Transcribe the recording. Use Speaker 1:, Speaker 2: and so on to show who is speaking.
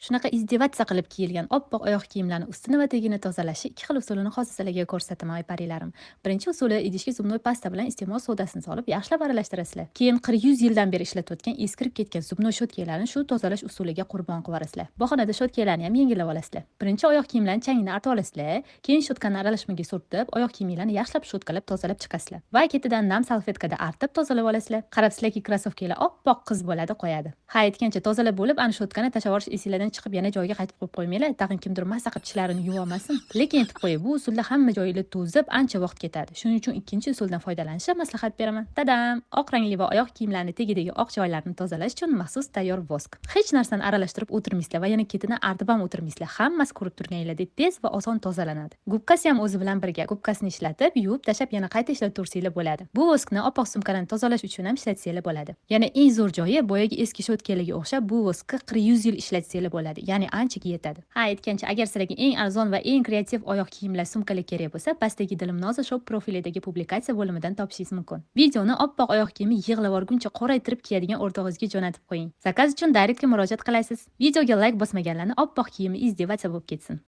Speaker 1: Shunaqa izdevatsiya qilib kiyilgan oppoq oyoq kiyimlarni ustini va tagini tozalashi ikki xil usulini hozir sizlarga ko'rsataman ay parilarim. Birinchi usuli idishga zubnoy pasta bilan iste'mol sodasini solib yaxshilab aralashtirasizlar. Keyin 100 yildan beri ishlatayotgan eskirib ketgan zubnoy shotkalarni shu tozalash usuliga qurbon qilib yuborasizlar. Bahonada shotkalarni ham yengillab olasizlar. Birinchi oyoq kiyimlarni changini artib olasizlar, keyin shotkani aralashmaga surtib, oyoq kiyimlarni yaxshilab shotkalab tozalab chiqasizlar. Va ketidan nam salfetkada artib tozalab olasizlar. Qarabsizlarki, krossovkalar oppoq qiz bo'ladi qo'yadi. Ha, aytgancha tozalab bo'lib, ana shotkani tashlab yuborish esinglardan chiqib yana joyiga qaytib qo'yib qo'ymanglar, tag'in kimdir massa qilib tishlarini yuvib olmasin. Lekin aytib qo'ying, bu usulda hamma joyinglar to'zib, ancha vaqt ketadi. Shuning uchun ikkinchi usuldan foydalanishni maslahat beraman. Tadam! Oq rangli va oyoq kiyimlarni tagidagi oq joylarini tozalash uchun maxsus tayyor vosk. Hech narsani aralashtirib o'tirmaysizlar va yana ketidan artib ham o'tirmaysizlar. Hammasi ko'rib turganingizdek tez va oson tozalanadi. Gubkasi ham o'zi bilan birga. Gubkasini ishlatib, yuvib, tashlab yana qayta ishlatib tursanglar bo'ladi. Bu voskni oppoq sumkalarni tozalash uchun ham ishlatsanglar bo'ladi. Yana eng zo'r joyi, boyagi eski shotkalarga o'xshab bu voskni 100 yil ishlatsanglar bo'ladi. Ya'ni anchaga yetadi. Ha, aytgancha, agar sizlarga eng arzon va eng kreativ oyoq kiyimlar sumkalar kerak bo'lsa, pastdagi Dilmnoza shop profilidagi publikatsiya bo'limidan topishingiz mumkin. Videoni oppoq oyoq kiyimi yig'lab olguncha qoraytirib kiyadigan o'rtog'ingizga jo'natib qo'ying. Zakaz uchun direktga murojaat qilaysiz. Videoga like bosmaganlarni oppoq kiyimi izdevatsiya bo'lib ketsin.